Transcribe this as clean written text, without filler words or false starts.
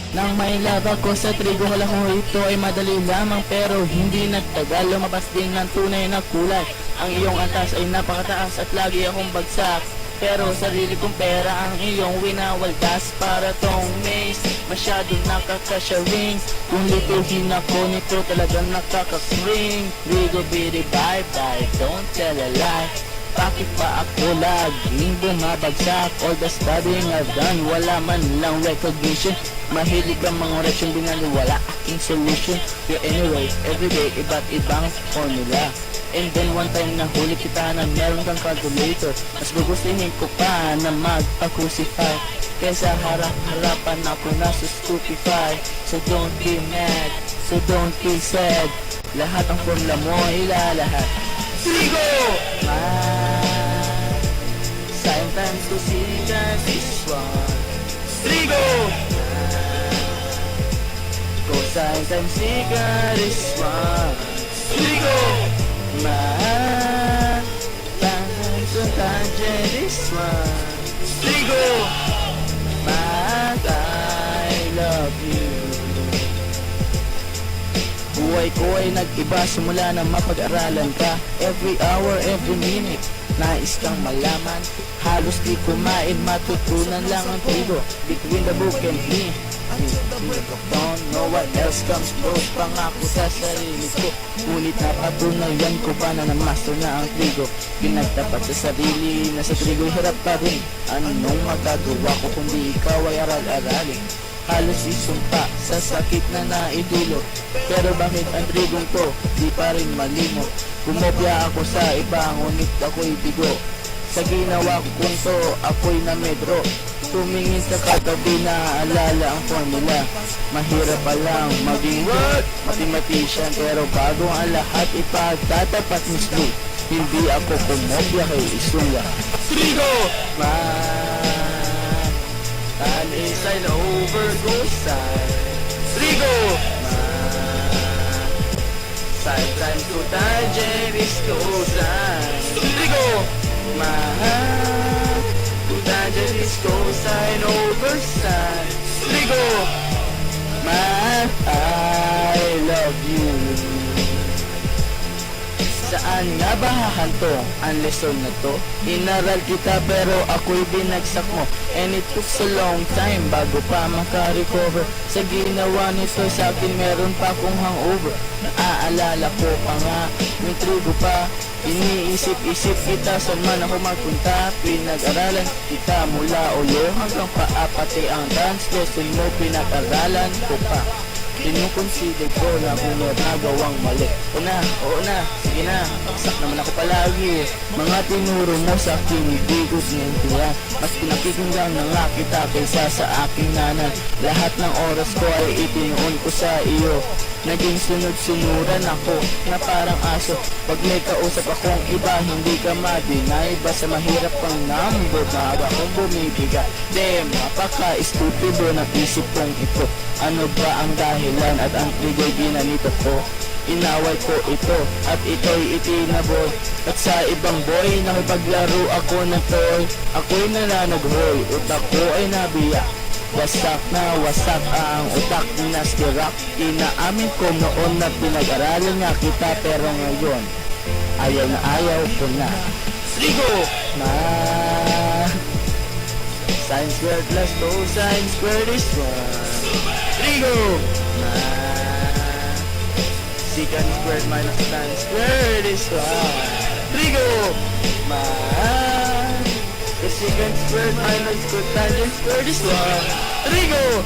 Nang may laba ko sa trigo, hala ko ito ay madali lamang, pero hindi nagtagal, lumabas din ng tunay na kulay. Ang iyong antas ay napakataas at lagi akong bagsak, pero sarili kong pera ang iyong winawaldas. Para tong maze, masyadong nakakasharing. Kung lituhin ako nito, talagang nakakasring. Trigo bidi bye bye, don't tell a lie. Bakit pa ako laging bumabagsak? All the studying I've done, wala man lang recognition. Mahilig ang mga reaction, binaliwala aking solution. Pero anyway, everyday, iba't ibang formula. And then one time nahuli kita na meron kang calculator. Mas gugustuhin ko pa na magpa-crucify kesa harap-harapan ako na stupefy. So don't be mad, so don't be sad. Lahat ang formula mo ilalahat. Trigo! Sometimes to see that this one. Trigo! Cosine times secret is one. Trigo! Sometimes to tangent this one. Trigo! I love you. Buhay ko ay nag-iba simula na mapag-aralan ka. Every hour, every minute, nais kang malaman. Halos di kumain, matutunan lang ang trigo. Between the book and me, don't know what else comes close. Pangako sa sarili ko, ngunit napatunayan ko pa na namaster na ang trigo. Pinagtapat sa sarili na sa trigo hirap pa rin. Anong magagawa ko kundi ikaw ay aral-aralin? Halos isumpa sa sakit na naidulot. Pero bakit ang trigong to di pa rin malimot? Kumopya ako sa iba, ngunit ako'y bigo. Sa ginawa kong to, ako'y namedro. Tumingin sa katabi na alala ang formula. Mahirap pa lang maging mathematician, pero bago ang lahat ipagtatapat mismo. Hindi ako kumopya kay Isuya. Trigo! Tan is an overgo side. Trigo! Side times to tangent is cosine. Trigo! To tangent is cosine over sine. Trigo! I love you. Saan nga ba hahantong ang lesson na to? Inaral kita pero ako'y binagsak mo. And it took so long time bago pa makarecover. Sa ginawa nito sa akin meron pa akong hangover. Naaalala ko pa nga yung trigo pa. Iniisip-isip kita saan man ako magpunta. Pinag-aralan kita mula ulo hanggang paa. Pati ang dance lesson mo pinag-aralan ko pa. Kinukonsider ko na kung nagawang mali. Oo na, sige na, baksak naman ako palagi. Mga tinuro mo sa akin, hindi ko sinuntiyan. Mas pinakikinggan na nga kita kaysa sa aking nanay. Lahat ng oras ko ay itinuon ko sa iyo. Naging sunod-sunuran ako na parang aso. Pag may kausap akong iba, hindi ka ma-deny. Basta mahirap kang number, maaga kong bumibigat. Mapaka-estupido ng isip kong ito. Ano ba ang dahilan at ang trigo'y ginanito ko? Inaway ko ito at ito'y itinaboy. At sa ibang boy, nakipaglaro ako ng toy. Ako'y nananaghoy, utak ko ay nabiyak. Wasak na wasak ang utak na stirak. Inaamin ko noon na pinag-aralan nga kita, pero ngayon ayaw na ayaw ko na. Trigo! Sine squared plus cosine squared is 1. Trigo! Secant squared minus tan squared is 1. Trigo! Secant squared minus cotangent squared is 1. Trigo!